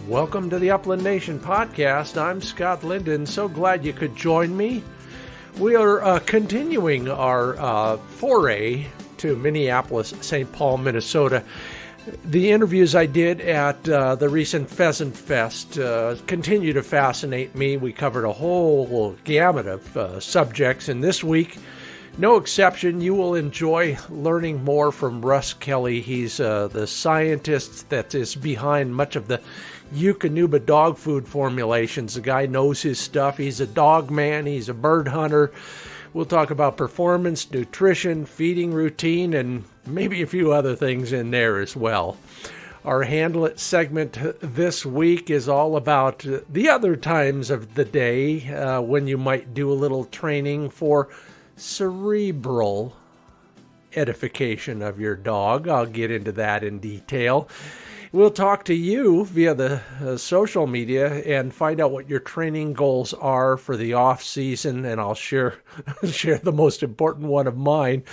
Welcome to the Upland Nation podcast. I'm Scott Linden. So glad you could join me. We are continuing our foray to Minneapolis, St. Paul, Minnesota. The interviews I did at the recent Pheasant Fest continue to fascinate me. We covered a whole gamut of subjects, and this week, no exception, you will enjoy learning more from Russ, Kelley. He's the scientist that is behind much of the Eukanuba dog food formulations. The guy knows his stuff. He's a dog man. He's a bird hunter. We'll talk about performance, nutrition, feeding routine, and maybe a few other things in there as well. Our Handle It segment this week is all about the other times of the day when you might do a little training for cerebral edification of your dog. I'll get into that in detail. We'll talk to you via the social media and find out what your training goals are for the off season, and I'll share the most important one of mine.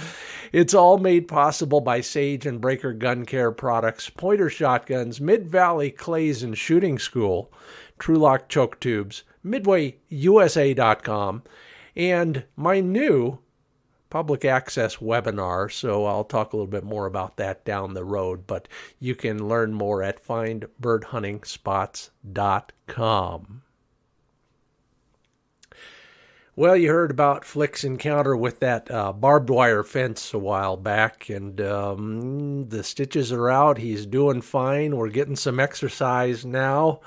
It's all made possible by Sage and Breaker Gun Care products, Pointer Shotguns, Mid-Valley Clays and Shooting School, TrulockChokes tubes, MidwayUSA.com, and my new public access webinar, so I'll talk a little bit more about that down the road, but you can learn more at findbirdhuntingspots.com. Well, you heard about Flick's encounter with that barbed wire fence a while back, and the stitches are out. He's doing fine. We're getting some exercise now.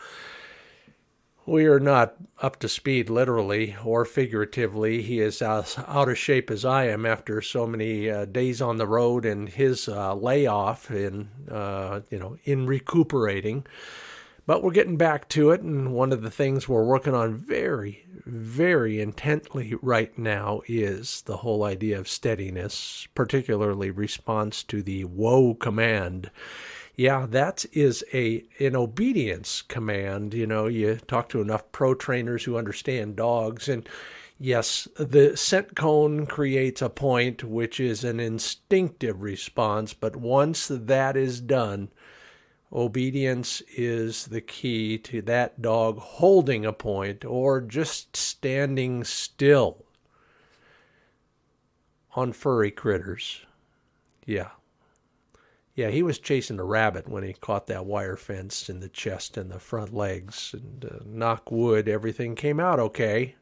We are not up to speed literally or figuratively. He is as out of shape as I am after so many days on the road and his layoff in recuperating. But we're getting back to it, and one of the things we're working on very, very intently right now is the whole idea of steadiness, particularly response to the whoa command. Yeah, that is an obedience command. You know, you talk to enough pro trainers who understand dogs, and yes, the scent cone creates a point, which is an instinctive response, but once that is done, obedience is the key to that dog holding a point or just standing still on furry critters. Yeah, he was chasing a rabbit when he caught that wire fence in the chest and the front legs. And knock wood, everything came out okay.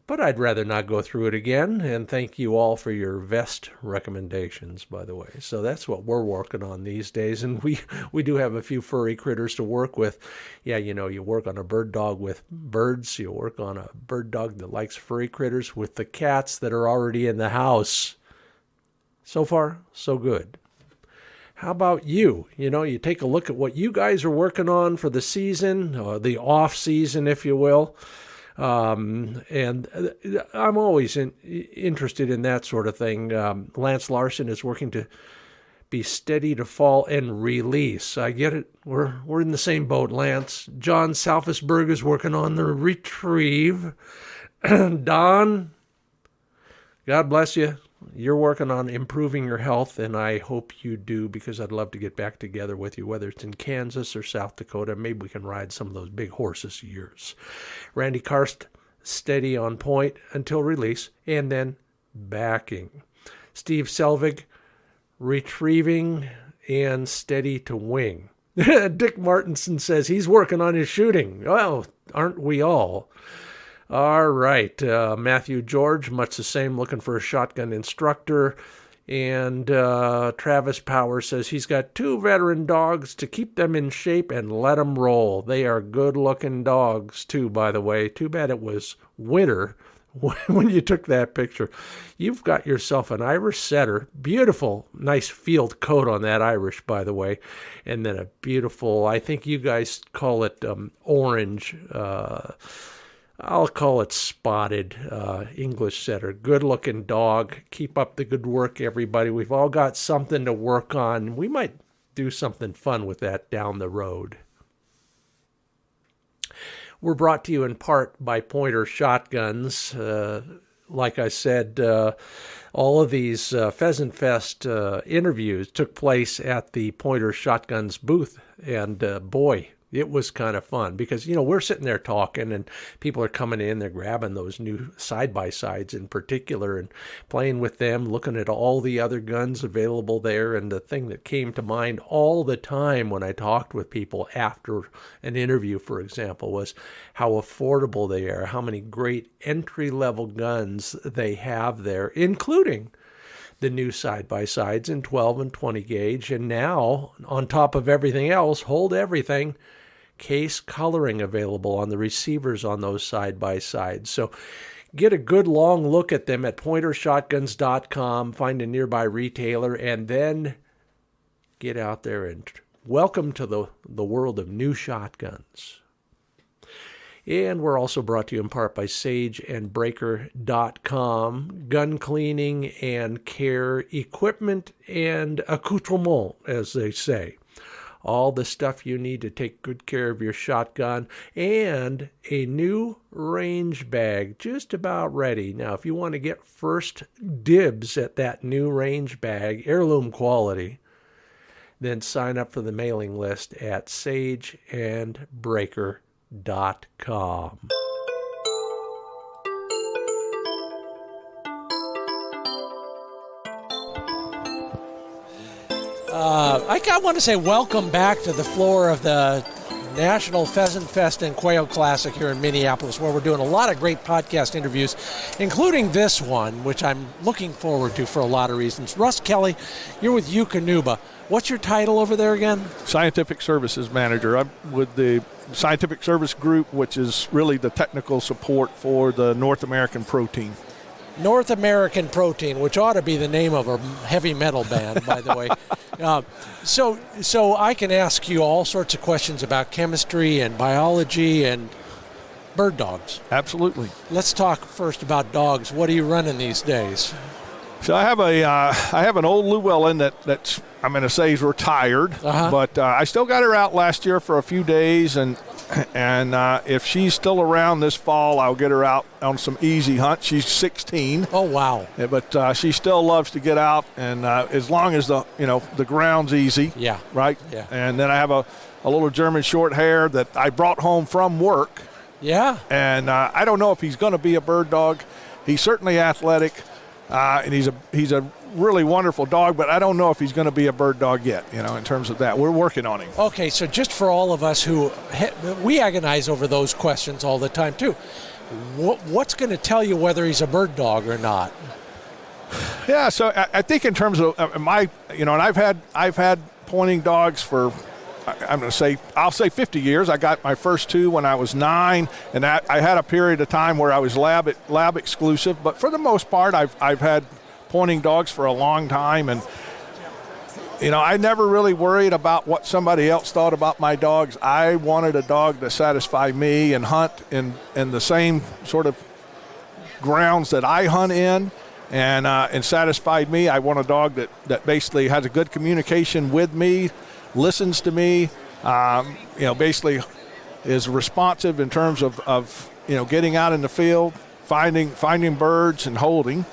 But I'd rather not go through it again. And thank you all for your vest recommendations, by the way. So that's what we're working on these days. And we do have a few furry critters to work with. Yeah, you know, you work on a bird dog with birds. You work on a bird dog that likes furry critters with the cats that are already in the house. So far, so good. How about you? You know, you take a look at what you guys are working on for the season, or the off season, if you will. And I'm always interested in that sort of thing. Lance Larson is working to be steady to fall and release. I get it. We're in the same boat, Lance. John Salfisberg is working on the retrieve. Don, God bless you. You're working on improving your health, and I hope you do, because I'd love to get back together with you, whether it's in Kansas or South Dakota. Maybe we can ride some of those big horses of yours. Randy Karst, steady on point until release, and then backing. Steve Selvig, retrieving and steady to wing. Dick Martinson says he's working on his shooting. Well, aren't we all? All right, Matthew George, much the same, looking for a shotgun instructor. And Travis Power says he's got 2 veteran dogs to keep them in shape and let them roll. They are good-looking dogs, too, by the way. Too bad it was winter when you took that picture. You've got yourself an Irish setter. Beautiful, nice field coat on that Irish, by the way. And then a beautiful, I think you guys call it orange, I'll call it spotted English setter. Good-looking dog. Keep up the good work, everybody. We've all got something to work on. We might do something fun with that down the road. We're brought to you in part by Pointer Shotguns. like I said, all of these Pheasant Fest interviews took place at the Pointer Shotguns booth. And boy, it was kind of fun because, we're sitting there talking and people are coming in, they're grabbing those new side-by-sides in particular and playing with them, looking at all the other guns available there. And the thing that came to mind all the time when I talked with people after an interview, for example, was how affordable they are, how many great entry-level guns they have there, including the new side-by-sides in 12 and 20 gauge. And now, on top of everything else, hold everything, case coloring available on the receivers on those side-by-sides. So get a good long look at them at pointershotguns.com, find a nearby retailer, and then get out there and welcome to the world of new shotguns. And we're also brought to you in part by sageandbreaker.com, gun cleaning and care equipment and accoutrement, as they say. All the stuff you need to take good care of your shotgun, and a new range bag just about ready. Now, if you want to get first dibs at that new range bag, heirloom quality, then sign up for the mailing list at sageandbreaker.com. I want to say welcome back to the floor of the National Pheasant Fest and Quail Classic here in Minneapolis, where we're doing a lot of great podcast interviews, including this one, which I'm looking forward to for a lot of reasons. Russ, Kelley, you're with Eukanuba. What's your title over there again? Scientific Services Manager. I'm with the Scientific Service Group, which is really the technical support for the North American Protein. North American Protein, which ought to be the name of a heavy metal band, by the way. So I can ask you all sorts of questions about chemistry and biology and bird dogs. Absolutely. Let's talk first about dogs. What are you running these days? So I have an old Llewellyn that's I'm going to say is retired, but I still got her out last year for a few days, and if she's still around this fall, I'll get her out on some easy hunts. She's 16. Oh wow! But she still loves to get out, and as long as the ground's easy. Yeah. Right. Yeah. And then I have a little German short hair that I brought home from work. Yeah. And I don't know if he's going to be a bird dog. He's certainly athletic. And he's a really wonderful dog, but I don't know if he's going to be a bird dog yet, in terms of that. We're working on him. Okay, so just for all of us we agonize over those questions all the time too. What's going to tell you whether he's a bird dog or not? Yeah, so I think in terms of and I've had pointing dogs for, I'll say 50 years. I got my first two when I was 9, and I had a period of time where I was lab exclusive. But for the most part, I've had pointing dogs for a long time, and I never really worried about what somebody else thought about my dogs. I wanted a dog to satisfy me and hunt in the same sort of grounds that I hunt in, and satisfied me. I want a dog that basically has a good communication with me, listens to me, basically is responsive in terms of getting out in the field, finding birds and holding.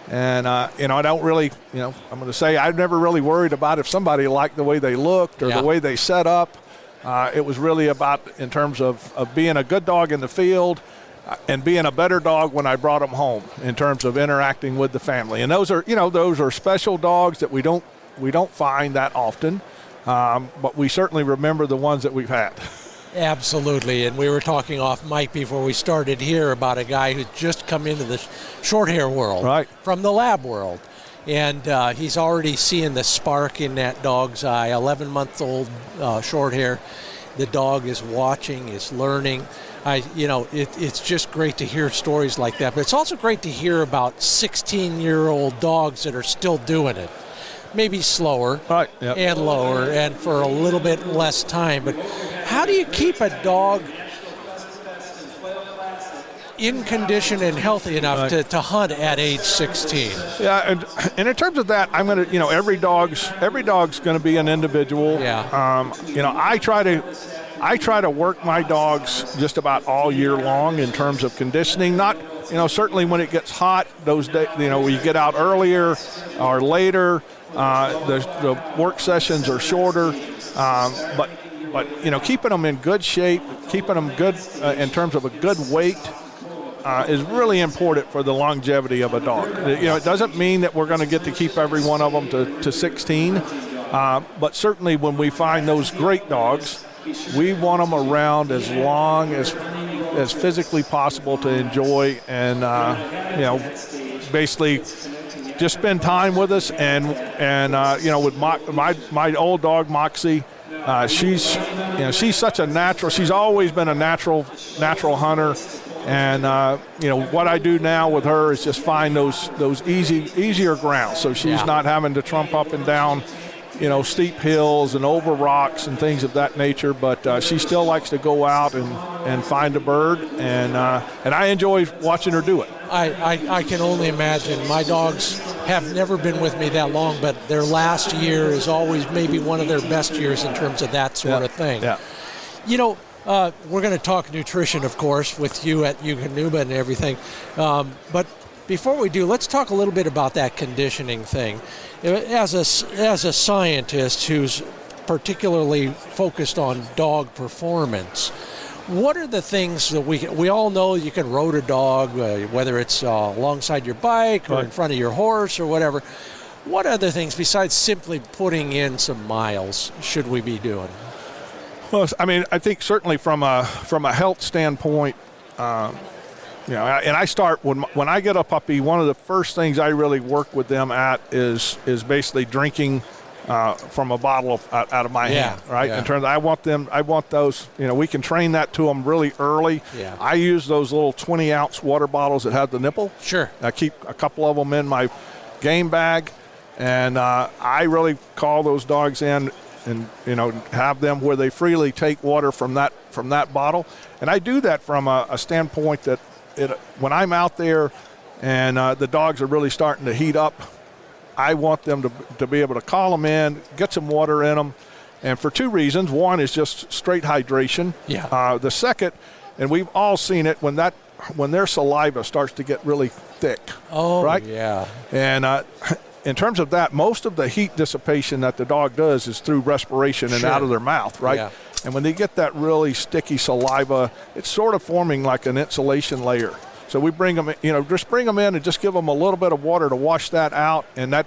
And, I don't really, I'm going to say I've never really worried about if somebody liked the way they looked or the way they set up. It was really about in terms of being a good dog in the field and being a better dog when I brought them home in terms of interacting with the family. And those are special dogs that we don't find that often. But we certainly remember the ones that we've had. Absolutely, and we were talking off mic before we started here about a guy who's just come into the short hair world, right, from the lab world, and he's already seeing the spark in that dog's eye. 11-month-old short hair. The dog is watching, is learning. It's just great to hear stories like that, but it's also great to hear about 16-year-old dogs that are still doing it. Maybe slower, right, yep, and lower, and for a little bit less time. But how do you keep a dog in condition and healthy enough to hunt at age 16? Yeah, and in terms of that, I'm going to, every dog's going to be an individual. Yeah. I try to work my dogs just about all year long in terms of conditioning, not certainly when it gets hot, those days, you get out earlier or later, the work sessions are shorter, but keeping them in good shape, keeping them good in terms of a good weight is really important for the longevity of a dog. It doesn't mean that we're going to get to keep every one of them to 16, but certainly when we find those great dogs, we want them around as long as physically possible to enjoy and, basically just spend time with us. And with my old dog, Moxie, she's such a natural. She's always been a natural hunter. And, what I do now with her is just find those easier grounds. So she's not having to trump up and down, steep hills and over rocks and things of that nature. But she still likes to go out and find a bird. And I enjoy watching her do it. I can only imagine. My dogs have never been with me that long, but their last year is always maybe one of their best years in terms of that sort of thing. Yeah. We're going to talk nutrition, of course, with you at Eukanuba and everything. But before we do, let's talk a little bit about that conditioning thing. As a scientist who's particularly focused on dog performance, what are the things that we all know you can road a dog, whether it's alongside your bike or in front of your horse or whatever. What other things besides simply putting in some miles should we be doing? Well, I think certainly from a health standpoint, and I start when I get a puppy. One of the first things I really work with them at is basically drinking from a bottle out of my hand, right? Yeah. In terms, I want those. We can train that to them really early. Yeah. I use those little 20-ounce water bottles that have the nipple. Sure. I keep a couple of them in my game bag, and I really call those dogs in. And have them where they freely take water from that bottle, and I do that from a standpoint that when I'm out there and the dogs are really starting to heat up, I want them to be able to call them in, get some water in them, and for two reasons. One is just straight hydration. Yeah. The second, and we've all seen it when their saliva starts to get really thick. Oh, right? Yeah. And in terms of that, most of the heat dissipation that the dog does is through respiration and out of their mouth, right? Yeah. And when they get that really sticky saliva, it's sort of forming like an insulation layer. So we bring them, just bring them in and just give them a little bit of water to wash that out, and that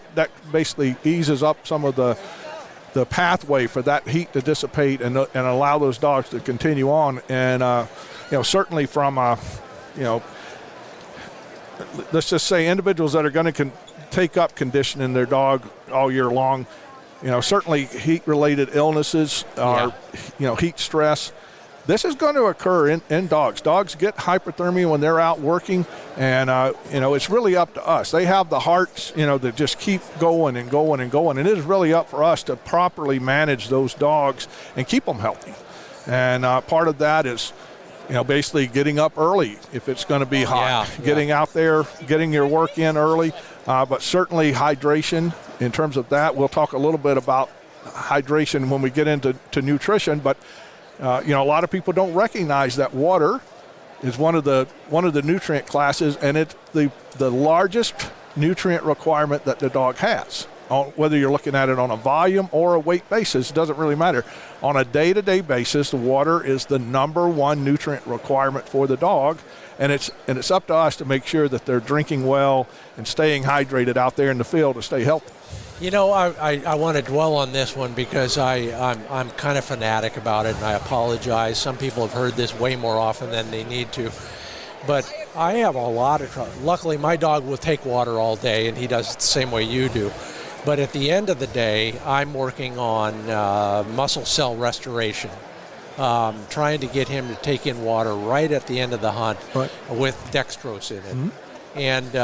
basically eases up some of the pathway for that heat to dissipate and allow those dogs to continue on. And certainly from let's just say individuals that are going to take up conditioning their dog all year long, certainly heat-related illnesses or, heat stress. This is going to occur in dogs. Dogs get hypothermia when they're out working, and, it's really up to us. They have the hearts, to just keep going and going and going, and it is really up for us to properly manage those dogs and keep them healthy. And part of that is, basically getting up early if it's going to be hot, getting out there, getting your work in early. But certainly hydration in terms of that. We'll talk a little bit about hydration when we get into nutrition. But, a lot of people don't recognize that water is one of the nutrient classes, and it's the largest nutrient requirement that the dog has. Whether you're looking at it on a volume or a weight basis, it doesn't really matter. On a day-to-day basis, the water is the number one nutrient requirement for the dog, and it's up to us to make sure that they're drinking well and staying hydrated out there in the field to stay healthy. I want to dwell on this one because I'm kind of fanatic about it, and I apologize. Some people have heard this way more often than they need to. But I have a lot of trouble. Luckily, my dog will take water all day, and he does it the same way you do. But at the end of the day, I'm working on muscle cell restoration, trying to get him to take in water right at the end of the hunt with dextrose in it. Mm-hmm. And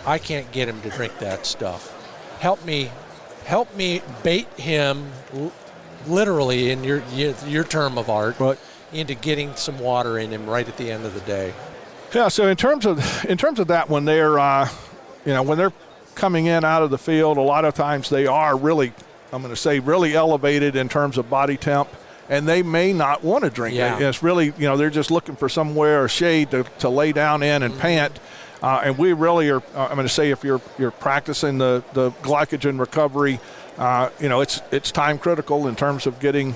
I can't get him to drink that stuff. Help me bait him, literally in your term of art, into getting some water in him right at the end of the day. Yeah. So in terms of that, when they're when they're coming in out of the field, a lot of times they are really, I'm going to say, really elevated in terms of body temp, and they may not want to drink. Yeah. It's really, they're just looking for somewhere, a shade to lay down in and pant. And we really are. I'm going to say if you're practicing the glycogen recovery, it's time critical in terms of getting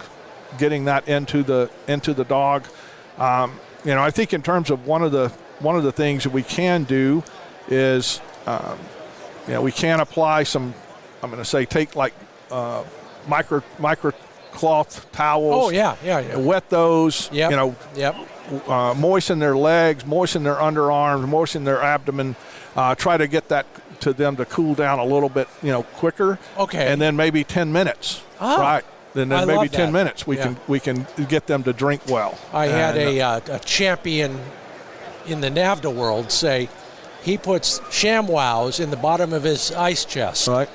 that into the dog. I think in terms of one of the things that we can do is we can apply some. I'm going to say take like micro cloth towels. Oh yeah. Wet those. Yep. Moisten their legs, moisten their underarms, moisten their abdomen. Try to get that to them to cool down a little bit, quicker. Okay. And then maybe 10 minutes. Oh, right. And then maybe 10 minutes we can get them to drink well. I had a champion in the NAVDA world say he puts ShamWows in the bottom of his ice chest. Right.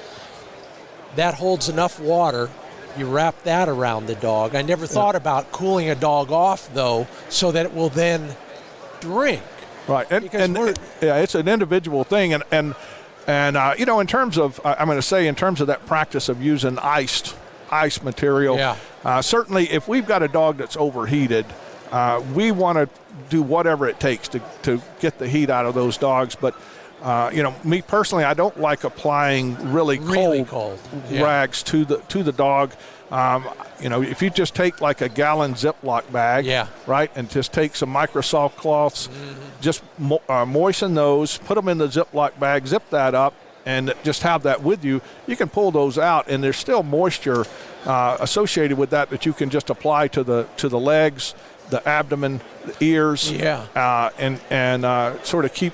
That holds enough water. You wrap that around the dog. I never thought about cooling a dog off, though, so that it will then drink. Right, it's an individual thing, and in terms of, I'm going to say, in terms of that practice of using ice material, certainly if we've got a dog that's overheated, we want to do whatever it takes to get the heat out of those dogs, but. Me personally, I don't like applying really cold rags to the dog. If you just take like a gallon Ziploc bag, right, and just take some microsoft cloths, just moisten those, put them in the Ziploc bag, zip that up, and just have that with you. You can pull those out, and there's still moisture associated with that you can just apply to the legs, the abdomen, the ears, and sort of keep.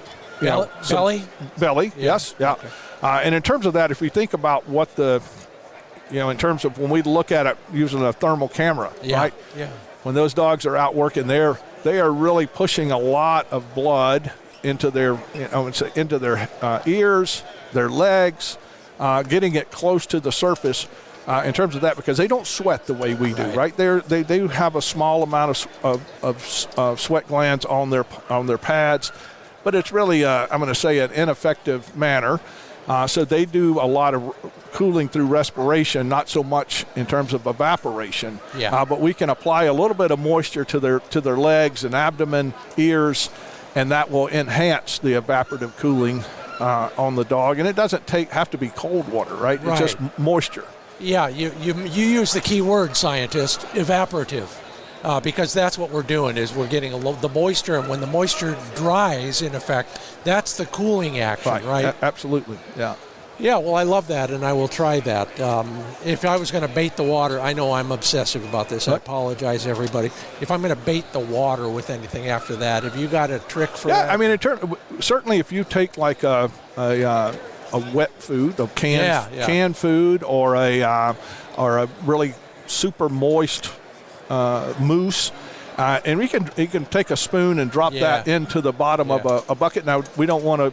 Belly, yes, yeah. Okay. And in terms of that, if we think about what in terms of when we look at it using a thermal camera, right? Yeah. When those dogs are out working, they are really pushing a lot of blood into their, ears, their legs, getting it close to the surface. In terms of that, because they don't sweat the way we do, right? They do have a small amount of sweat glands on their pads. But it's really, I'm going to say, an ineffective manner. So they do a lot of cooling through respiration, not so much in terms of evaporation. Yeah. But we can apply a little bit of moisture to their legs and abdomen, ears, and that will enhance the evaporative cooling on the dog. And it doesn't have to be cold water, right? It's just moisture. Yeah, you use the key word, scientist, evaporative. Because that's what we're doing is we're getting the moisture, and when the moisture dries, in effect, that's the cooling action, right? Absolutely, yeah. Yeah, well, I love that, and I will try that. If I was going to bait the water, I know I'm obsessive about this. I apologize, everybody. If I'm going to bait the water with anything after that, have you got a trick for that? Yeah, I mean, certainly if you take like a wet food, a canned food, or a really super moist mousse, and you can take a spoon and drop that into the bottom of a bucket. Now we don't want a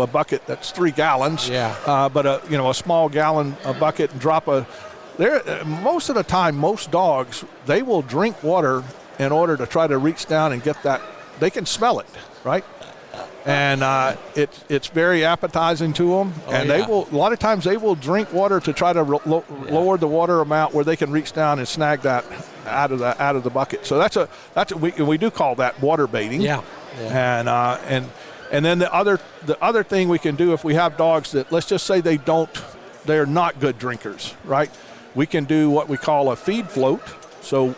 bucket that's 3 gallons, but a small gallon bucket, and drop most of the time, most dogs, they will drink water in order to try to reach down and get that. They can smell it, right? And it's very appetizing to them, they will a lot of times they will drink water to try to lower the water amount where they can reach down and snag that out of the bucket. So we do call that water baiting. And then the other thing we can do if we have dogs that, let's just say they're not good drinkers, right? We can do what we call a feed float. So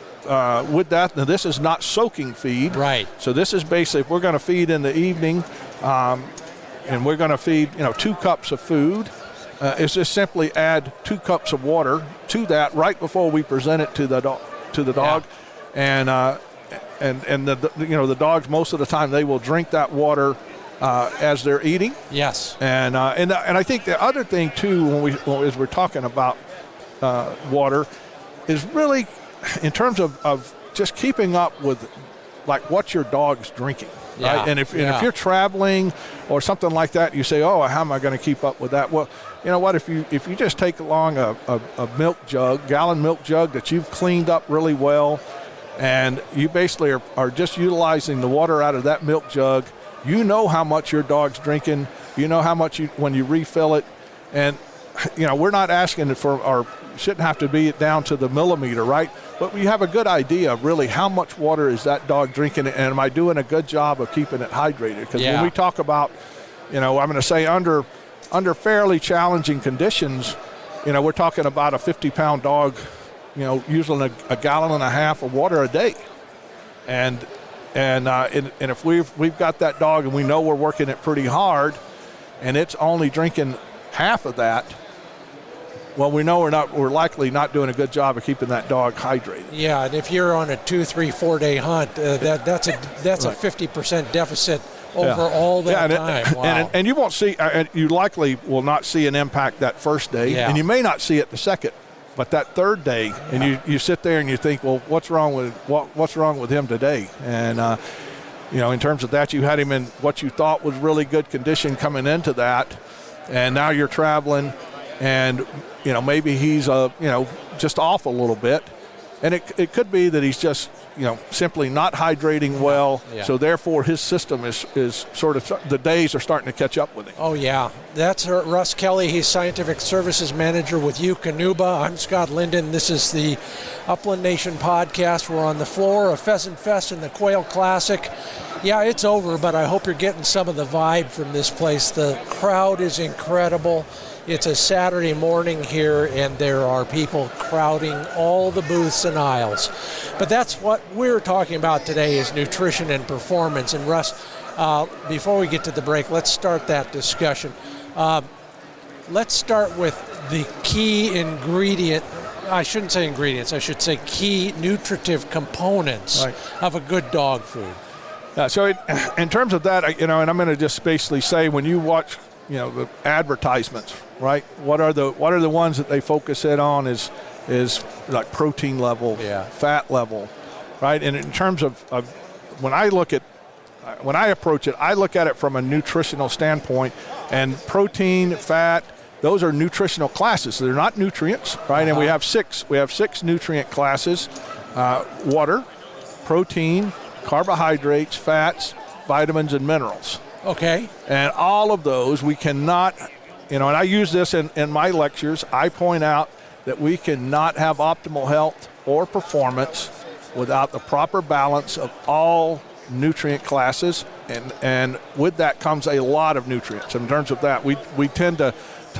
with that, now this is not soaking feed. Right. So this is basically, if we're going to feed in the evening, and we're going to feed 2 cups of food, is just simply add 2 cups of water to that right before we present it to the dog, and the dogs, most of the time they will drink that water as they're eating. Yes. And I think the other thing too, as we're talking about water, is really in terms of just keeping up with like what your dog's drinking. Yeah. Right? And if you're traveling or something like that, you say, oh, how am I going to keep up with that? Well, you know what? If you just take along a gallon milk jug that you've cleaned up really well, and you basically are just utilizing the water out of that milk jug, you know how much your dog's drinking. You know how much when you refill it, and we're not asking for shouldn't have to be down to the millimeter, right? But we have a good idea of really how much water is that dog drinking, and am I doing a good job of keeping it hydrated? Because when we talk about, I'm going to say under fairly challenging conditions, we're talking about a 50-pound dog, using a gallon and a half of water a day, and if we've got that dog and we know we're working it pretty hard, and it's only drinking half of that, well, we know we're likely not doing a good job of keeping that dog hydrated. Yeah, and if you're on a 2, 3, 4 day hunt, that's a 50% deficit over all that time. Wow. And you won't see, you likely will not see an impact that first day, and you may not see it the second, but that third day, and you sit there and you think, well, what's wrong with him today? And in terms of that, you had him in what you thought was really good condition coming into that, and now you're traveling, and maybe he's just off a little bit, and it could be that he's just simply not hydrating well. So therefore his system is sort of, the days are starting to catch up with him. Oh yeah, that's Russ Kelley. He's Scientific Services Manager with Eukanuba. I'm Scott Linden. This is the Upland Nation podcast. We're on the floor of Pheasant Fest and the Quail Classic. Yeah, it's over, but I hope you're getting some of the vibe from this place. The crowd is incredible. It's a Saturday morning here, and there are people crowding all the booths and aisles. But that's what we're talking about today, is nutrition and performance. And Russ, before we get to the break, let's start that discussion. Let's start with the key ingredient. I shouldn't say ingredients. I should say key nutritive components of a good dog food. So in terms of that, and I'm going to just basically say, when you watch the advertisements, right? What are the ones that they focus in on is like protein level, fat level, right? And in terms of when I approach it, I look at it from a nutritional standpoint, and protein, fat, those are nutritional classes. They're not nutrients, right? And we have six nutrient classes: water, protein, carbohydrates, fats, vitamins, and minerals. Okay. And all of those we cannot, and I use this in my lectures, I point out that we cannot have optimal health or performance without the proper balance of all nutrient classes, and with that comes a lot of nutrients. In terms of that, we tend to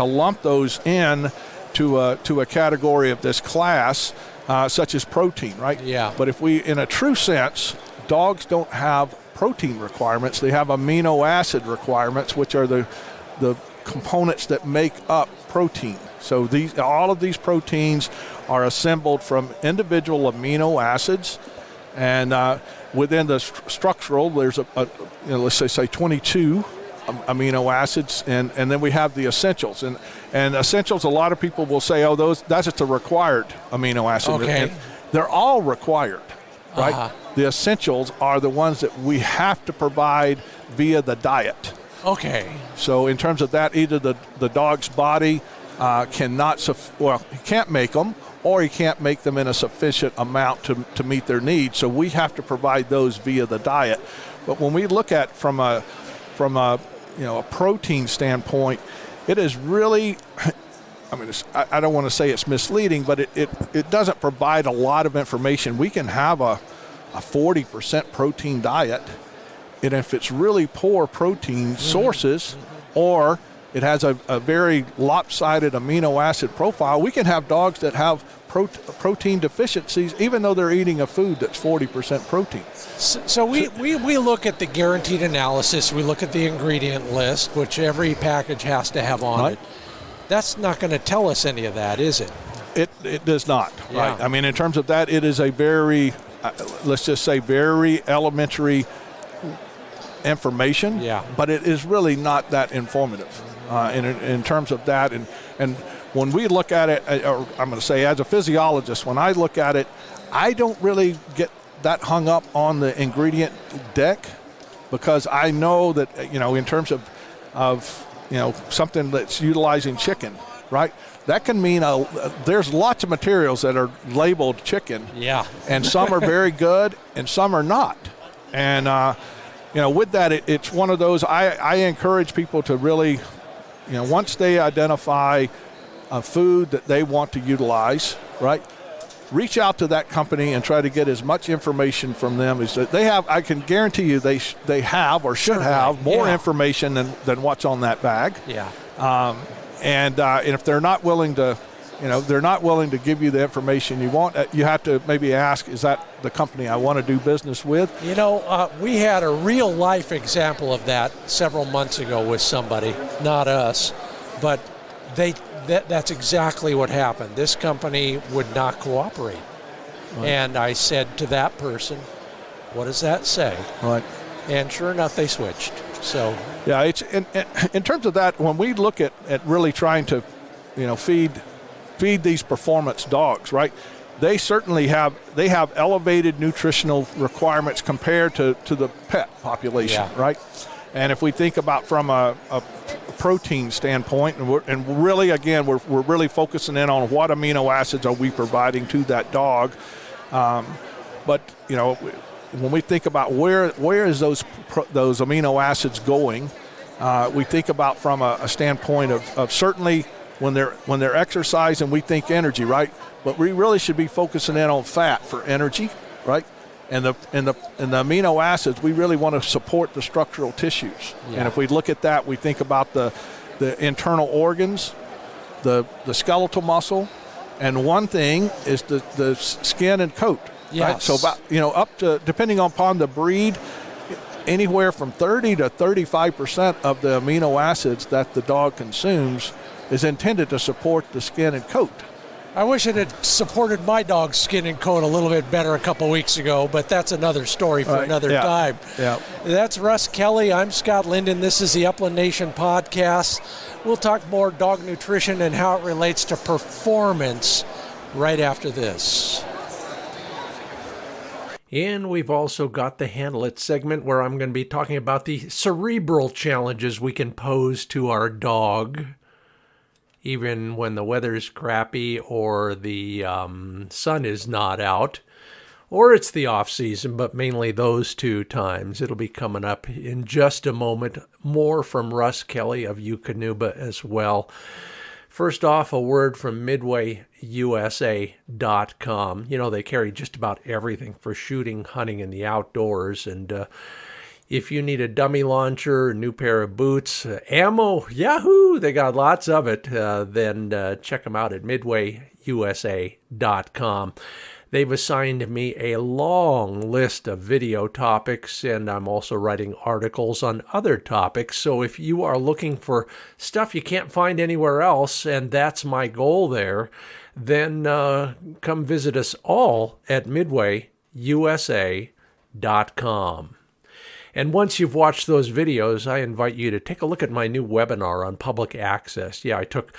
lump those in to a category of this class, such as protein, right? Yeah. But if we, in a true sense, dogs don't have protein requirements. They have amino acid requirements, which are the components that make up protein. So all of these proteins are assembled from individual amino acids, and within the structural, there's let's say 22 amino acids, and then we have the essentials. And essentials, a lot of people will say, that's just a required amino acid. Okay. And they're all required, right? The essentials are the ones that we have to provide via the diet. Okay. So in terms of that, either the dog's body he can't make them, or he can't make them in a sufficient amount to meet their needs. So we have to provide those via the diet. But when we look at from a protein standpoint, it is really, I don't want to say it's misleading, but it doesn't provide a lot of information. We can have a 40% protein diet, and if it's really poor protein sources, or it has a very lopsided amino acid profile, we can have dogs that have protein deficiencies even though they're eating a food that's 40% protein. So we look at the guaranteed analysis, we look at the ingredient list, which every package has to have on it. That's not going to tell us any of that, is it? It does not, right? I mean, in terms of that, it is a very, let's just say, very elementary information, but it is really not that informative in terms of that. And when we look at it, or I'm going to say as a physiologist, when I look at it, I don't really get that hung up on the ingredient deck, because I know that, in terms of something that's utilizing chicken, right? That can mean there's lots of materials that are labeled chicken. Yeah. And some are very good and some are not. And, with that, it's one of those, I encourage people to really, once they identify a food that they want to utilize, right? Reach out to that company and try to get as much information from them as that they have. I can guarantee you they have or should have more information than what's on that bag. Yeah. And if they're not willing to, they're not willing to give you the information you want, you have to maybe ask, is that the company I want to do business with? We had a real life example of that several months ago with somebody, not us, but that's exactly what happened. This company would not cooperate. Right. And I said to that person, what does that say? Right. And sure enough, they switched. So yeah, it's in terms of that, when we look at really trying to, feed these performance dogs, right? They certainly have elevated nutritional requirements compared to the pet population, right? And if we think about from a protein standpoint, and really again we're really focusing in on what amino acids are we providing to that dog, but when we think about where is those amino acids going, we think about from a standpoint of certainly when they're exercising, we think energy, right? But we really should be focusing in on fat for energy, right? And the amino acids, we really want to support the structural tissues. Yeah. And if we look at that, we think about the internal organs, the skeletal muscle, and one thing is the skin and coat. Yes. Right? So about up to, depending upon the breed, anywhere from 30 to 35% of the amino acids that the dog consumes is intended to support the skin and coat. I wish it had supported my dog's skin and coat a little bit better a couple weeks ago, but that's another story for another time. Yeah. That's Russ Kelley. I'm Scott Linden. This is the Upland Nation podcast. We'll talk more dog nutrition and how it relates to performance right after this. And we've also got the Handle It segment where I'm going to be talking about the cerebral challenges we can pose to our dog, even when the weather's crappy or the sun is not out, or it's the off season, but mainly those two times. It'll be coming up in just a moment. More from Russ Kelley of Eukanuba as well. First off, a word from MidwayUSA.com. They carry just about everything for shooting, hunting, and the outdoors. And if you need a dummy launcher, a new pair of boots, ammo, yahoo, they got lots of it. Then check them out at MidwayUSA.com. They've assigned me a long list of video topics, and I'm also writing articles on other topics. So if you are looking for stuff you can't find anywhere else, and that's my goal there, then come visit us all at MidwayUSA.com. And once you've watched those videos, I invite you to take a look at my new webinar on public access. Yeah, I took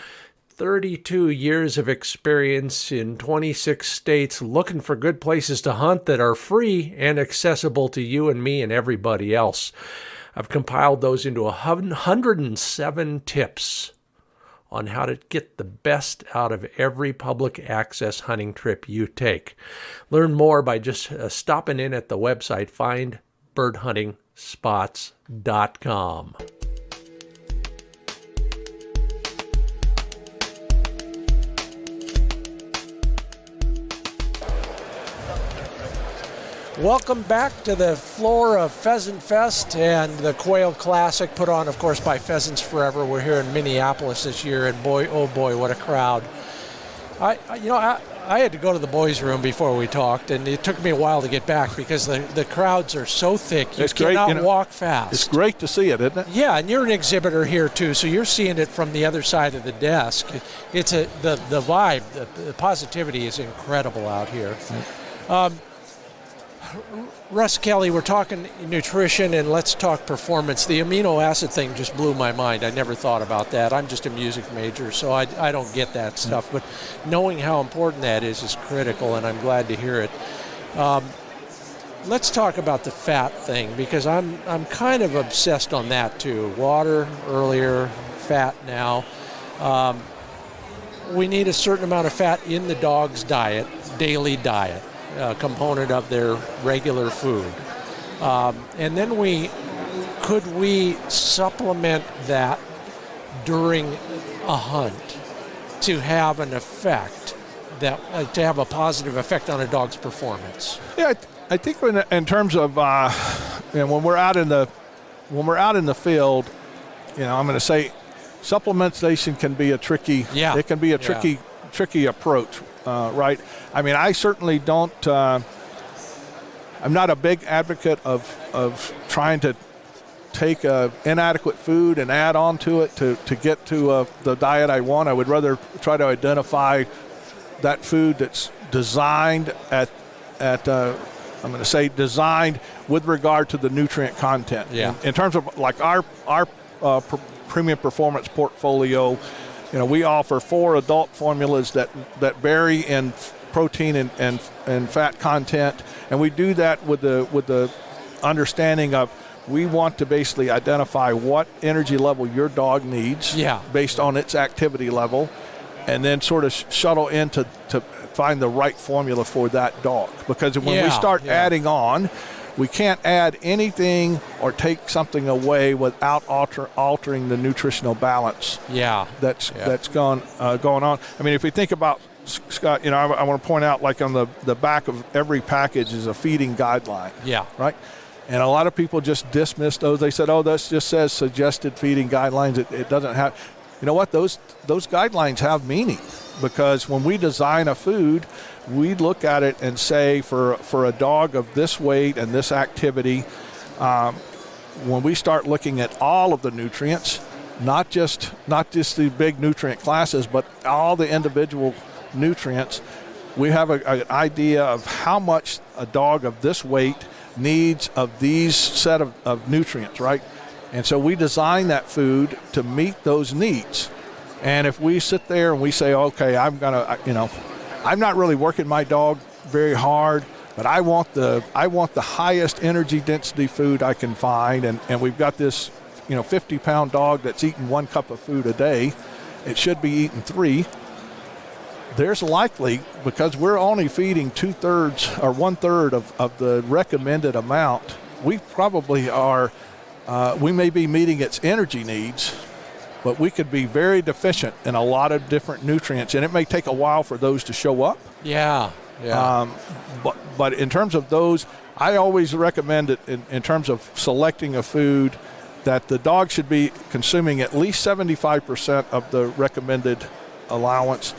32 years of experience in 26 states looking for good places to hunt that are free and accessible to you and me and everybody else. I've compiled those into 107 tips on how to get the best out of every public access hunting trip you take. Learn more by just stopping in at the website findbirdhuntingspots.com. Welcome back to the floor of Pheasant Fest and the Quail Classic, put on, of course, by Pheasants Forever. We're here in Minneapolis this year, and boy, oh boy, what a crowd. I had to go to the boys' room before we talked, and it took me a while to get back because the crowds are so thick. You cannot walk fast. It's great to see it, isn't it? Yeah, and you're an exhibitor here, too, so you're seeing it from the other side of the desk. It's the vibe, the positivity is incredible out here. Russ Kelley, we're talking nutrition, and let's talk performance. The amino acid thing just blew my mind. I never thought about that. I'm just a music major, so I don't get that stuff. But knowing how important that is critical, and I'm glad to hear it. Let's talk about the fat thing, because I'm kind of obsessed on that too. Water earlier, fat now. We need a certain amount of fat in the dog's diet, daily diet. Component of their regular food. And then could we supplement that during a hunt to have an effect, that to have a positive effect on a dog's performance? Yeah, I think in terms of when we're out in the field, I'm going to say supplementation can be a tricky. Yeah. It can be a tricky approach, right? I mean, I certainly don't. I'm not a big advocate of trying to take inadequate food and add on to it to get to the diet I want. I would rather try to identify that food that's designed I'm going to say designed with regard to the nutrient content. Yeah. In terms of like our premium performance portfolio, we offer 4 adult formulas that vary in protein and fat content, and we do that with the understanding of we want to basically identify what energy level your dog needs based on its activity level, and then sort of shuttle in to find the right formula for that dog. Because when we start adding on, we can't add anything or take something away without altering the nutritional balance that's going on. I mean, if we think about, Scott, I want to point out, like on the back of every package is a feeding guideline. Yeah. Right? And a lot of people just dismiss those. They said, that just says suggested feeding guidelines. It doesn't have, you know what, those guidelines have meaning, because when we design a food, we look at it and say for a dog of this weight and this activity, when we start looking at all of the nutrients, not just the big nutrient classes, but all the individual nutrients, we have an idea of how much a dog of this weight needs of these set of nutrients, right? And so we design that food to meet those needs. And if we sit there and we say, okay, I'm not really working my dog very hard, but I want the highest energy density food I can find, and we've got this 50-pound dog that's eating 1 cup of food a day, it should be eating 3. There's likely, because we're only feeding 2/3 or 1/3 of the recommended amount, we probably are, we may be meeting its energy needs, but we could be very deficient in a lot of different nutrients, and it may take a while for those to show up. Yeah. But in terms of those, I always recommend it in terms of selecting a food that the dog should be consuming at least 75% of the recommended allowance,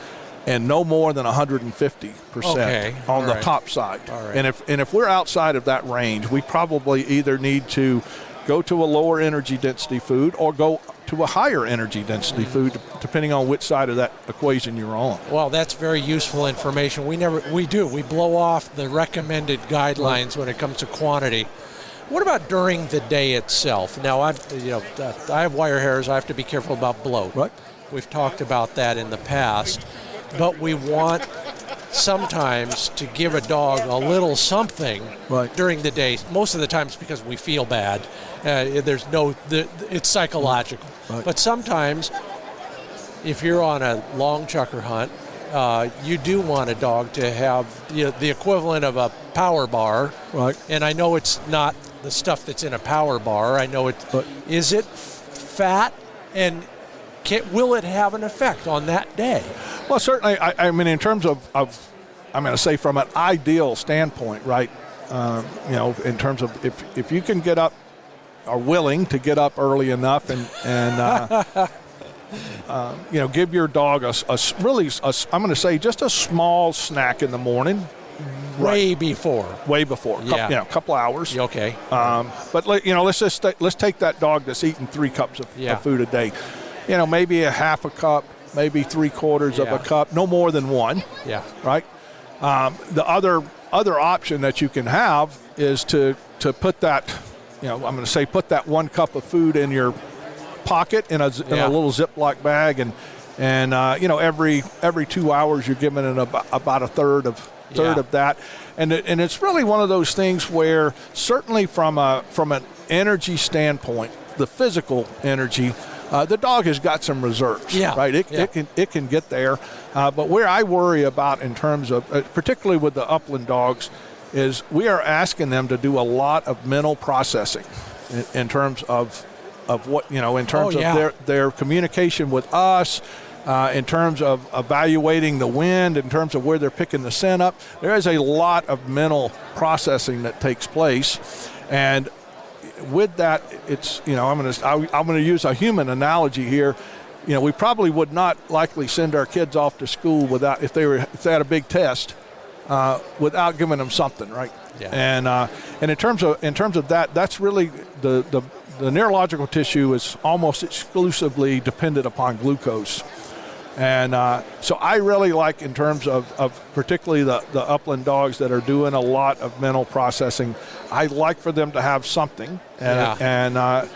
and no more than 150% on the top side. Right. And if we're outside of that range, we probably either need to go to a lower energy density food or go to a higher energy density food, depending on which side of that equation you're on. Well, that's very useful information. We blow off the recommended guidelines when it comes to quantity. What about during the day itself? Now, I have wire hairs. I have to be careful about bloat. Right. We've talked about that in the past. But we want sometimes to give a dog a little something during the day. Most of the times because we feel bad. It's psychological. Right. But sometimes, if you're on a long chucker hunt, you do want a dog to have the equivalent of a power bar. Right. And I know it's not the stuff that's in a power bar. I know it. Is it fat, and will it have an effect on that day? Well, certainly. I mean, in terms of I'm going to say from an ideal standpoint, right? In terms of if you can get up, are willing to get up early enough and give your dog a I'm going to say just a small snack in the morning. Way before. Yeah. A couple hours. Okay. But let's take that dog that's eating 3 cups of food a day. Maybe a half a cup, maybe 3/4 of a cup, no more than 1. Yeah. Right. The other option that you can have is to put that, I'm going to say put that 1 cup of food in your pocket in a little Ziploc bag, and every 2 hours you're giving it about a third of that, and it's really one of those things where certainly from an energy standpoint, the physical energy. The dog has got some reserves, right? It can get there, but where I worry about in terms of, particularly with the upland dogs, is we are asking them to do a lot of mental processing in terms of what in terms of their communication with us, in terms of evaluating the wind, in terms of where they're picking the scent up. There is a lot of mental processing that takes place, and with that, it's, I'm going to use a human analogy here. We probably would not likely send our kids off to school without, if they had a big test, without giving them something, right? Yeah. And in terms of that, that's really the neurological tissue is almost exclusively dependent upon glucose. And so I really like, in terms of particularly the upland dogs that are doing a lot of mental processing, I like for them to have something. And I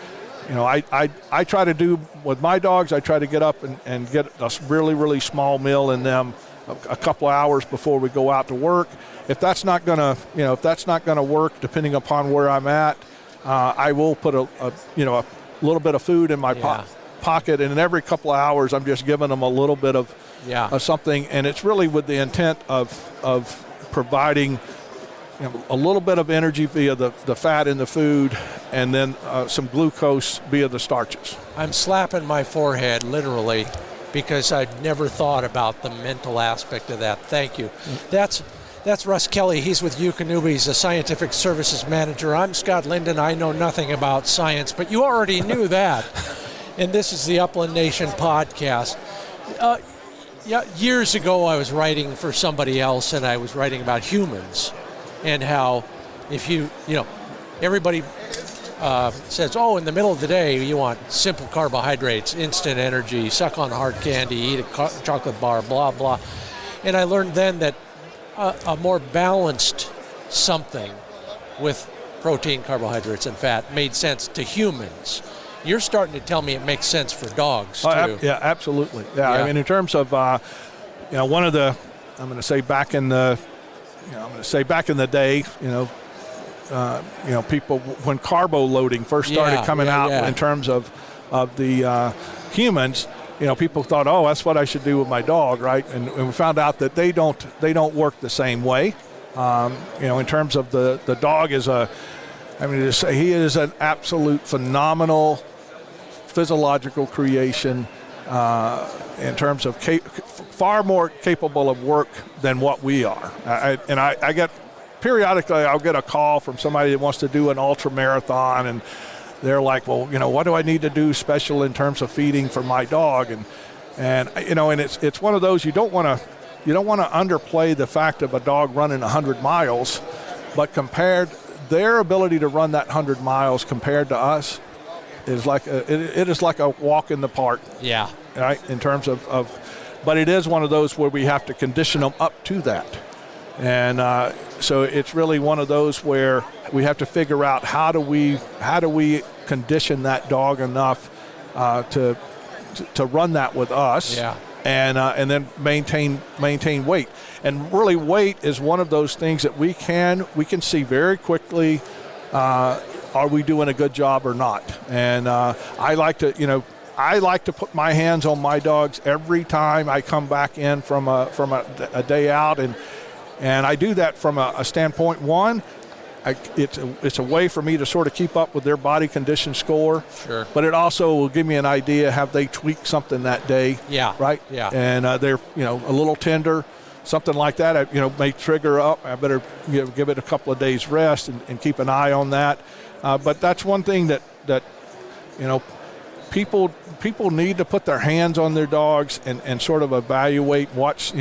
try to do with my dogs, I try to get up and get a really, really small meal in them a couple hours before we go out to work. If that's not gonna work, depending upon where I'm at, I will put a little bit of food in my pocket, and in every couple of hours I'm just giving them a little bit of something, and it's really with the intent of providing a little bit of energy via the fat in the food, and then some glucose via the starches. I'm slapping my forehead literally, because I'd never thought about the mental aspect of that. Thank you. That's Russ Kelley. He's with Eukanuba. He's a scientific services manager. I'm Scott Linden. I know nothing about science, but you already knew that. And this is the Upland Nation podcast. Years ago, I was writing for somebody else, and I was writing about humans and how if everybody says, in the middle of the day, you want simple carbohydrates, instant energy, suck on hard candy, eat a chocolate bar, blah, blah. And I learned then that a more balanced something with protein, carbohydrates, and fat made sense to humans. You're starting to tell me it makes sense for dogs, too. Yeah, absolutely. Yeah, I mean, in terms of, one of the, I'm going to say back in the day, people, when carbo loading first started coming out in terms of the humans, people thought, that's what I should do with my dog, right? And we found out that they don't work the same way. In terms of the dog is he is an absolute phenomenal physiological creation, in terms of far more capable of work than what we are. I get periodically, I'll get a call from somebody that wants to do an ultra marathon, and they're like, well, what do I need to do special in terms of feeding for my dog? And it's one of those, you don't want to underplay the fact of a dog running 100 miles, but compared their ability to run that 100 miles compared to us is like it is like a walk in the park. Yeah. Right. In terms of but it is one of those where we have to condition them up to that. And so it's really one of those where we have to figure out how do we condition that dog enough to run that with us, and then maintain weight. And really, weight is one of those things that we can see very quickly. Are we doing a good job or not? And I like to put my hands on my dogs every time I come back in from a day out, and I do that from a standpoint. One, it's a way for me to sort of keep up with their body condition score. Sure. But it also will give me an idea, have they tweaked something that day? Yeah. Right. Yeah. And they're a little tender, something like that. May trigger up. I better give it a couple of days rest and keep an eye on that. But that's one thing that people need to put their hands on their dogs and sort of evaluate. Watch.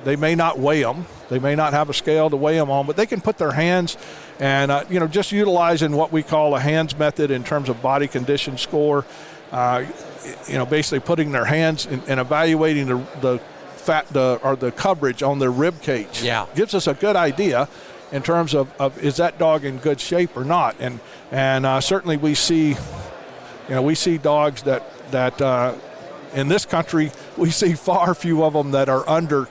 They may not weigh them. They may not have a scale to weigh them on, but they can put their hands and, just utilizing what we call a hands method in terms of body condition score, basically putting their hands and evaluating the fat or the coverage on their rib cage. Yeah. Gives us a good idea in terms of is that dog in good shape or not. And certainly we see dogs that in this country, we see far few of them that are under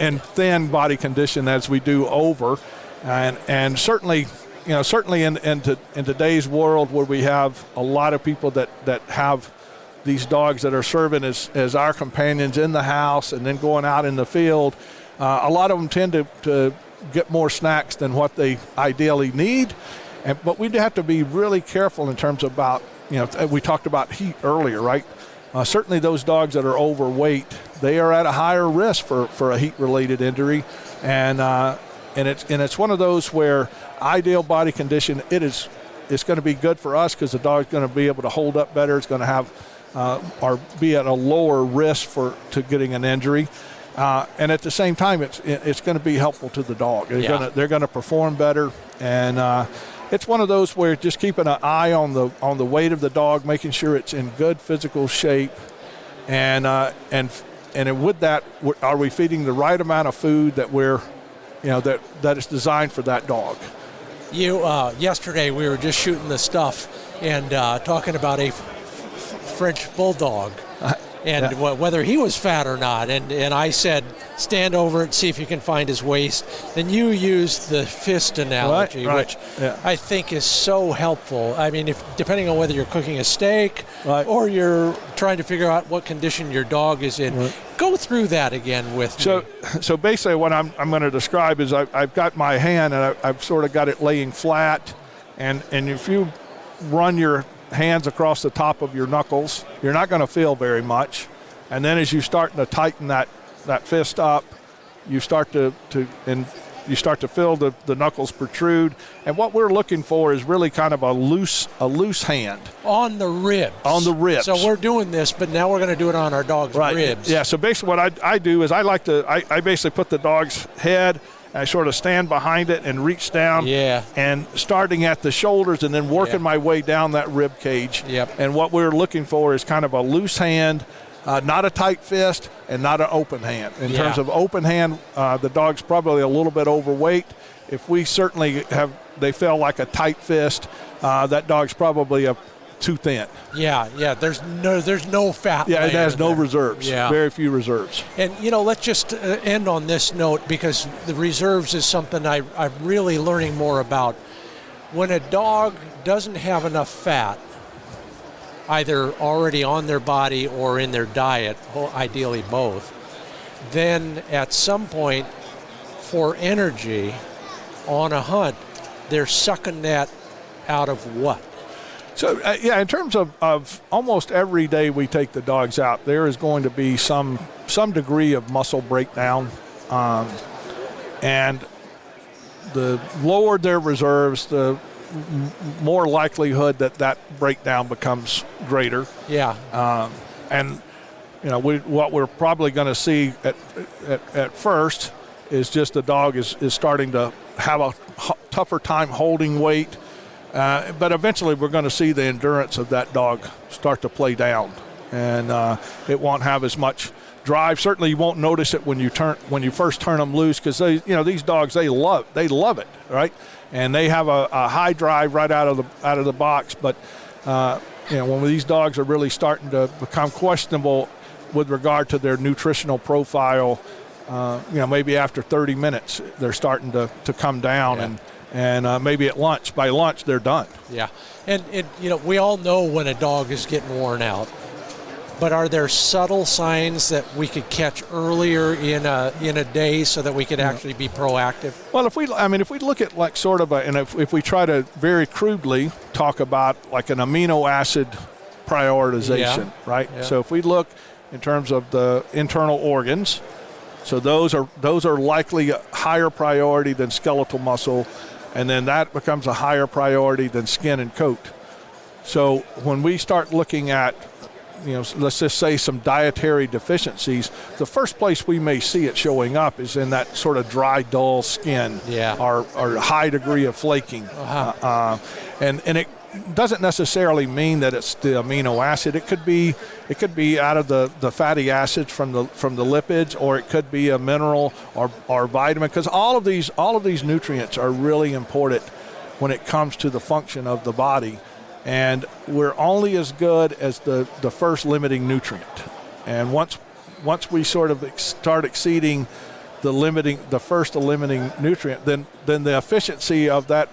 and thin body condition as we do over, and certainly in today's world where we have a lot of people that have these dogs that are serving as our companions in the house and then going out in the field, a lot of them tend to get more snacks than what they ideally need, but we have to be really careful in terms about we talked about heat earlier, right? certainly those dogs that are overweight, they are at a higher risk for a heat-related injury, and it's one of those where ideal body condition, it's going to be good for us because the dog's going to be able to hold up better. It's going to have or be at a lower risk to getting an injury, and at the same time, it's going to be helpful to the dog. They're going to perform better, and it's one of those where just keeping an eye on the weight of the dog, making sure it's in good physical shape, and with that, are we feeding the right amount of food that that is designed for that dog? Yesterday we were just shooting the stuff and talking about a French bulldog and whether he was fat or not, and I said stand over it, see if you can find his waist. Then you used the fist analogy, which I think is so helpful. I mean, depending on whether you're cooking a steak or you're trying to figure out what condition your dog is in, go through that again with me. So basically what I'm going to describe is I've got my hand and I've sort of got it laying flat, and if you run your hands across the top of your knuckles, you're not going to feel very much. And then as you start to tighten that fist up, you start to feel the knuckles protrude. And what we're looking for is really kind of a loose hand. On the ribs. On the ribs. So we're doing this, but now we're going to do it on our dog's ribs. Yeah, so basically what I do is I basically put the dog's head, I sort of stand behind it and reach down, and starting at the shoulders and then working my way down that rib cage. Yep. And what we're looking for is kind of a loose hand, not a tight fist, and not an open hand. In terms of open hand, the dog's probably a little bit overweight. If we certainly they feel like a tight fist, that dog's probably too thin. Yeah. There's no fat. Yeah, it has no there. Reserves. Yeah. Very few reserves. And let's just end on this note, because the reserves is something I'm really learning more about. When a dog doesn't have enough fat, either already on their body or in their diet, ideally both, then at some point for energy on a hunt, they're sucking that out of what? So, in terms of almost every day we take the dogs out, there is going to be some degree of muscle breakdown. And the lower their reserves, the more likelihood that breakdown becomes greater. Yeah. And, what we're probably going to see at first is just the dog is starting to have a tougher time holding weight. But eventually we're going to see the endurance of that dog start to play down, and it won't have as much drive. Certainly you won't notice it when you first turn them loose, because these dogs, they love it, right? And they have a high drive right out of the box. But when these dogs are really starting to become questionable with regard to their nutritional profile, maybe after 30 minutes they're starting to come down, and maybe by lunch they're done. Yeah, and we all know when a dog is getting worn out, but are there subtle signs that we could catch earlier in a day so that we could actually be proactive? Well, if we look at like sort of if we try to very crudely talk about like an amino acid prioritization, right? Yeah. So if we look in terms of the internal organs, so those are likely a higher priority than skeletal muscle. And then that becomes a higher priority than skin and coat. So when we start looking at, let's just say some dietary deficiencies, the first place we may see it showing up is in that sort of dry, dull skin, or high degree of flaking. And it doesn't necessarily mean that it's the amino acid. It could be out of the fatty acids from the lipids, or it could be a mineral or vitamin, because all of these nutrients are really important when it comes to the function of the body, and we're only as good as the first limiting nutrient. And once we sort of start exceeding the first limiting nutrient, then the efficiency of that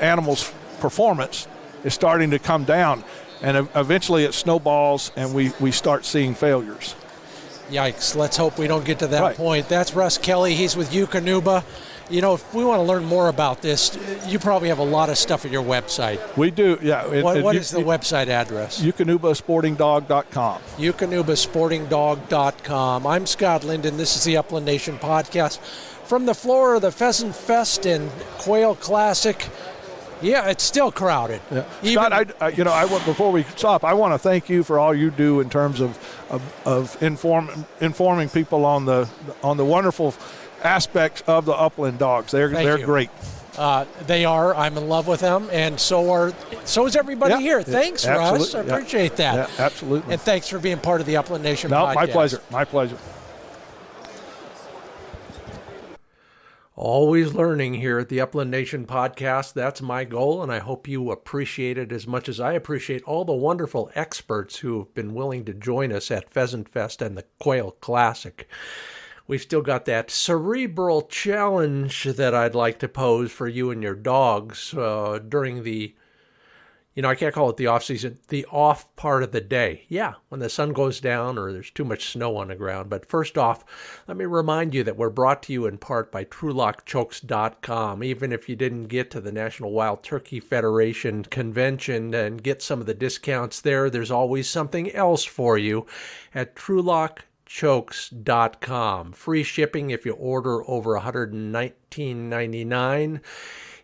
animal's performance is starting to come down, and eventually it snowballs and we start seeing failures. Yikes, let's hope we don't get to that point. That's Russ Kelley. He's with Eukanuba, if we want to learn more about this, you probably have a lot of stuff at your website. We do, yeah. What is the website address? Eukanubasportingdog.com. Eukanubasportingdog.com. I'm Scott Linden. This is the Upland Nation Podcast. From the floor of the Pheasant Fest and Quail Classic. Yeah, it's still crowded. Yeah. Scott, before we stop, I want to thank you for all you do in terms of informing people on the wonderful aspects of the upland dogs. They're great. They are. I'm in love with them, and so is everybody here. Thanks, Russ. I appreciate that. Yeah, absolutely. And thanks for being part of the Upland Nation podcast. My pleasure. My pleasure. Always learning here at the Upland Nation podcast. That's my goal, and I hope you appreciate it as much as I appreciate all the wonderful experts who have been willing to join us at Pheasant Fest and the Quail Classic. We've still got that cerebral challenge that I'd like to pose for you and your dogs during the, I can't call it the off-season, the off part of the day. Yeah, when the sun goes down or there's too much snow on the ground. But first off, let me remind you that we're brought to you in part by TrulockChokes.com. Even if you didn't get to the National Wild Turkey Federation convention and get some of the discounts there, there's always something else for you at TrulockChokes.com. Free shipping if you order over $119.99.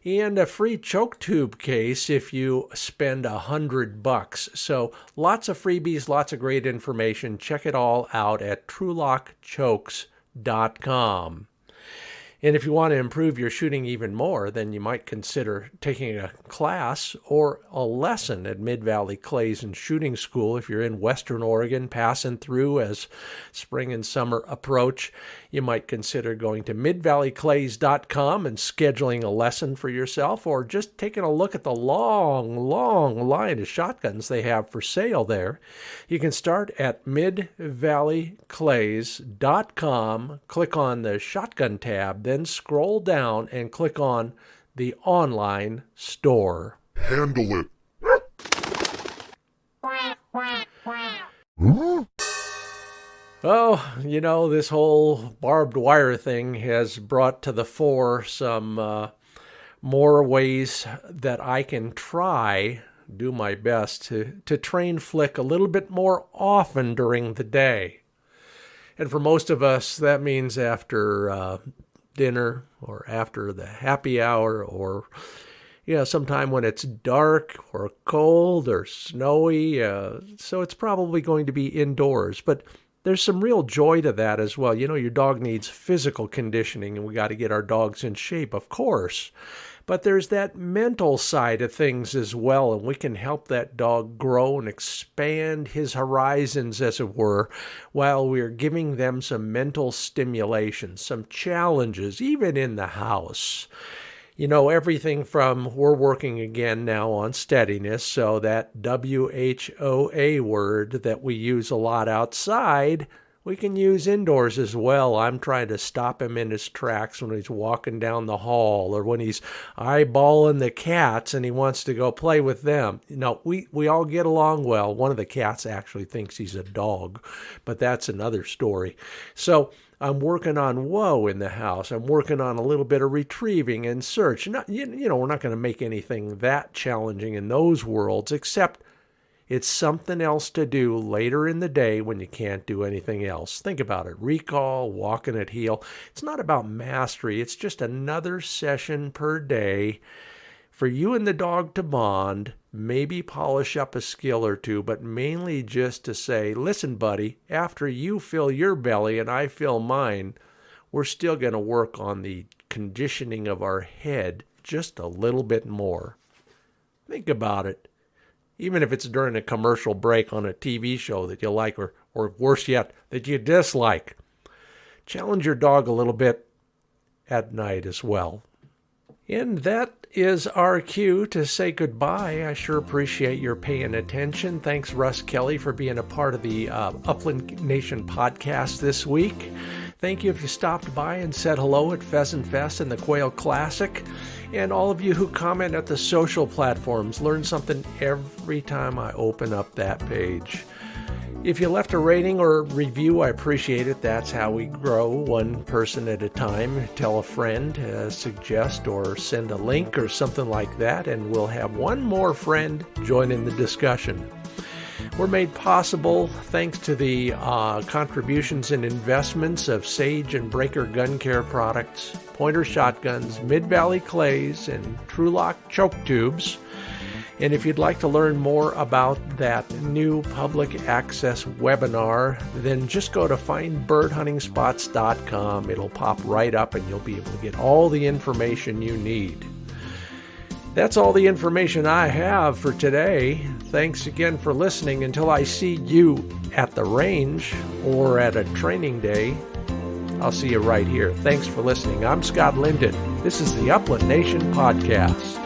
And a free choke tube case if you spend $100. So lots of freebies, lots of great information. Check it all out at TrulockChokes.com. And if you want to improve your shooting even more, then you might consider taking a class or a lesson at Mid-Valley Clays and Shooting School. If you're in Western Oregon, passing through as spring and summer approach, you might consider going to midvalleyclays.com and scheduling a lesson for yourself, or just taking a look at the long line of shotguns they have for sale there. You can start at midvalleyclays.com, click on the shotgun tab, then scroll down and click on the online store. Handle it. Well, this whole barbed wire thing has brought to the fore some more ways that I can do my best to train Flick a little bit more often during the day. And for most of us, that means after dinner or after the happy hour, or sometime when it's dark or cold or snowy. So it's probably going to be indoors. But there's some real joy to that as well. Your dog needs physical conditioning, and we got to get our dogs in shape, of course. But there's that mental side of things as well, and we can help that dog grow and expand his horizons, as it were, while we're giving them some mental stimulation, some challenges, even in the house. Everything from, we're working again now on steadiness, so that WHOA word that we use a lot outside, we can use indoors as well. I'm trying to stop him in his tracks when he's walking down the hall, or when he's eyeballing the cats and he wants to go play with them. We all get along well. One of the cats actually thinks he's a dog, but that's another story. So I'm working on whoa in the house. I'm working on a little bit of retrieving and search. We're not going to make anything that challenging in those worlds, except it's something else to do later in the day when you can't do anything else. Think about it. Recall, walking at heel. It's not about mastery. It's just another session per day for you and the dog to bond, maybe polish up a skill or two, but mainly just to say, listen, buddy, after you fill your belly and I fill mine, we're still going to work on the conditioning of our head just a little bit more. Think about it. Even if it's during a commercial break on a TV show that you like, or worse yet, that you dislike. Challenge your dog a little bit at night as well. And that is our cue to say goodbye. I sure appreciate your paying attention. Thanks, Russ Kelley, for being a part of the Upland Nation podcast this week. Thank you if you stopped by and said hello at Pheasant Fest and the Quail Classic. And all of you who comment at the social platforms, learn something every time I open up that page. If you left a rating or review, I appreciate it. That's how we grow, one person at a time. Tell a friend, suggest or send a link or something like that, and we'll have one more friend join in the discussion. We're made possible thanks to the contributions and investments of Sage and Breaker Gun Care products, Pointer Shotguns, Mid-Valley Clays, and TrulockChokes tubes. And if you'd like to learn more about that new public access webinar, then just go to findbirdhuntingspots.com. It'll pop right up and you'll be able to get all the information you need. That's all the information I have for today. Thanks again for listening. Until I see you at the range or at a training day, I'll see you right here. Thanks for listening. I'm Scott Linden. This is the Upland Nation Podcast.